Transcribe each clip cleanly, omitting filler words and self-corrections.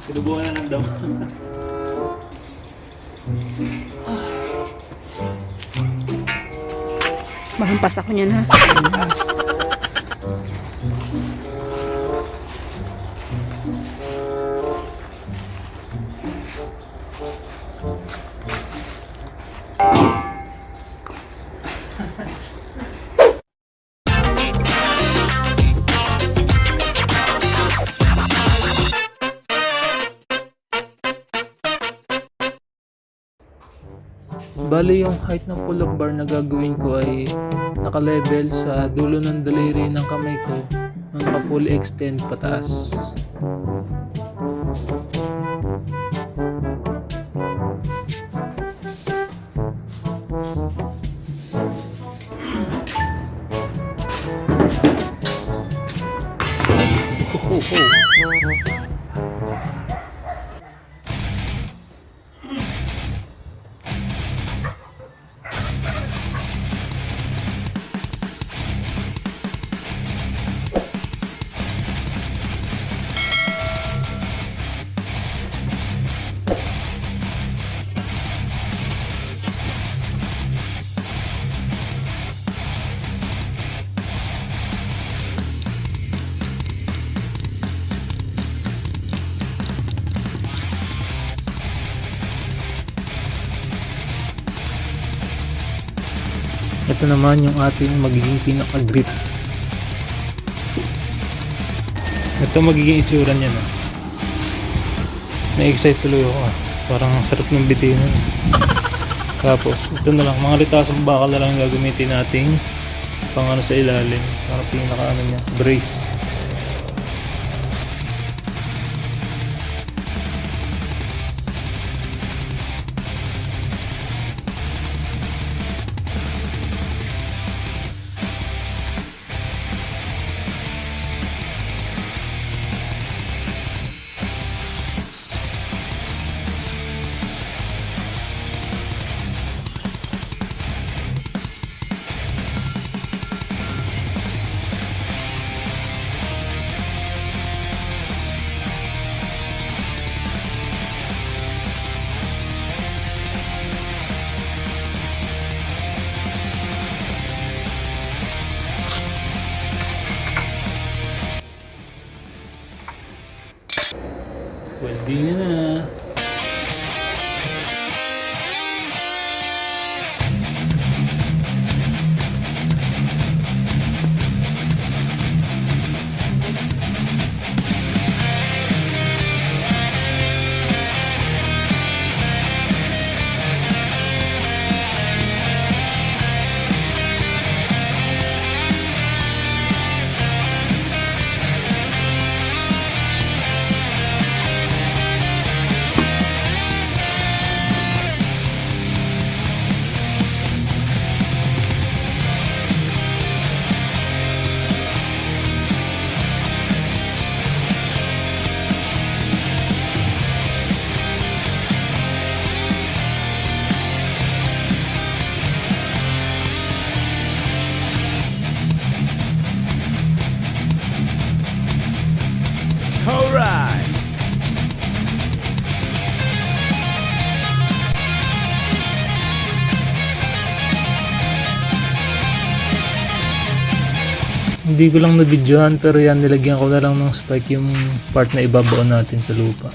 Sinubukan na ng damo. Mahampas ako niyan, ha? Bali yung height ng pull-up bar na gagawin ko ay naka-level sa dulo ng daliri ng kamay ko na naka-full extend pataas. Ito naman yung ating magiging pinaka-grip. Ito magiging itsura niya, no? Na-excite tuloy ako, ah. Parang sarap ng bitin. Tapos ito na lang, mga litasang bakal na lang gagamitin nating pang ano sa ilalim. Para pinaka ano niya, brace. Welding na. Alright! Hindi ko lang na-videohan pero yan, nilagyan ko na lang ng spike yung part na ibabaon natin sa lupa.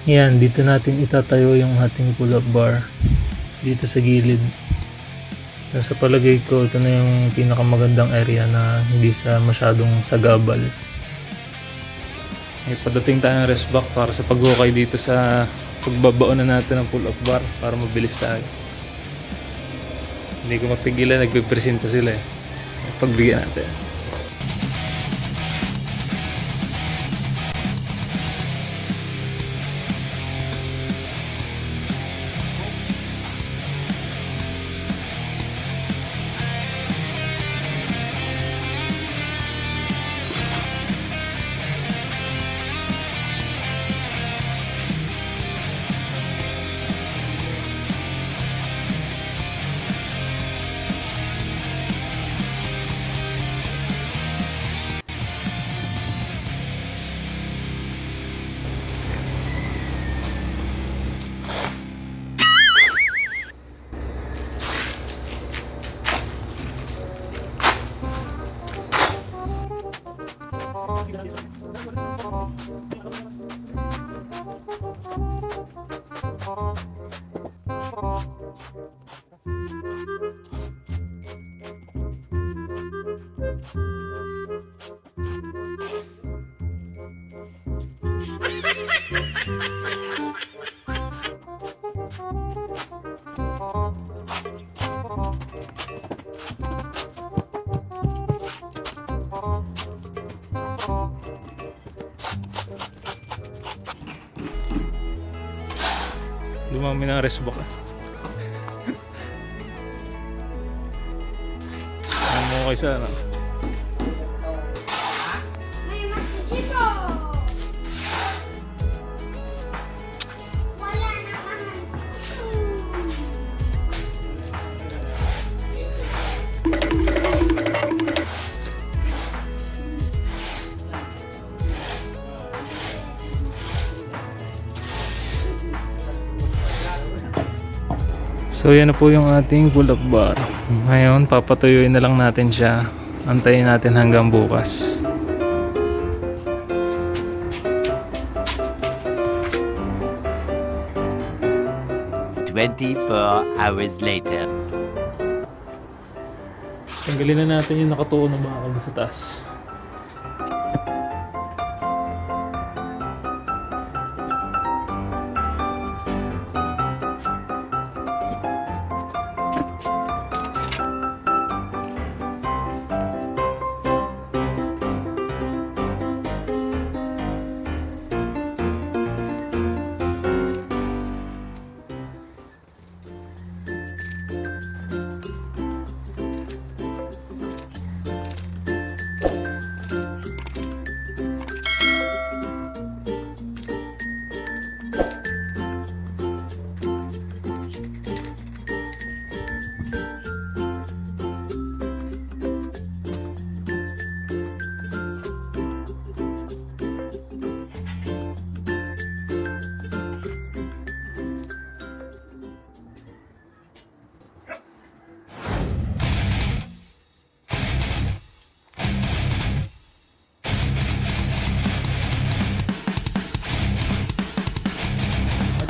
Yan, dito natin itatayo yung ating pull-up bar dito sa gilid. Sa palagay ko, ito na yung pinakamagandang area na hindi sa masyadong sagabal. May padating tayong rest back para sa paghukay dito sa pagbabaon na natin ng pull-up bar para mabilis tayo. Hindi ko mapigilan, nagpipresenta sila eh. Pagbigyan natin. mami ng resbook. Ano mo kayo sana? May masisito! Wala na naman suso! So yan na po yung ating pull-up bar. Ngayon papatuyuin na lang natin siya. Antayin natin hanggang bukas. Hours later. Tanggalin na natin yung nakatuon na bakal sa taas.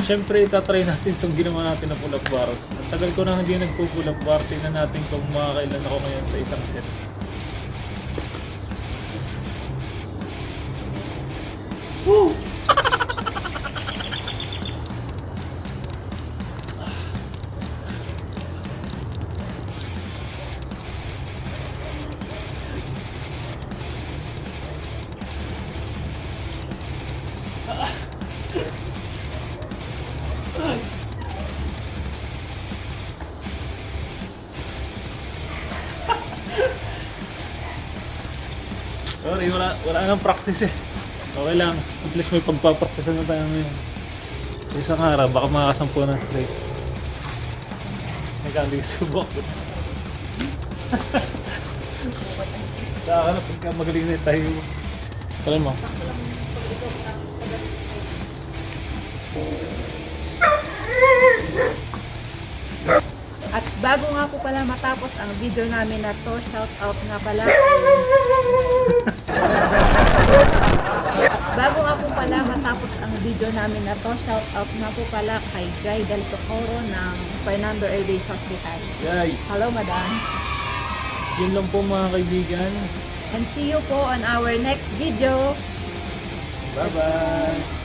Siyempre, itatry natin itong ginawa natin na pull-up bar. Ang tagal ko na hindi nagpo-pull-up bar. Tingnan natin kung makakailan ako ngayon sa isang set. Woo! Sorry, wala nang practice eh. Okay lang. At least may pagpapractice na tayo ngayon. Sa isang araw, baka makakasampu ng straight. Nagkandi subok. Sa akin na pagka magaling na tayo. Try mo. At bago nga po pala matapos ang video namin na to, shout out nga pala bago nga po pala matapos ang video namin na to, shout out nga po pala kay Jai Del Socorro ng Fernando Airways Hospital. Yay! Hello, madam. Yun lang po mga kaibigan. And see you po on our next video. Bye-bye!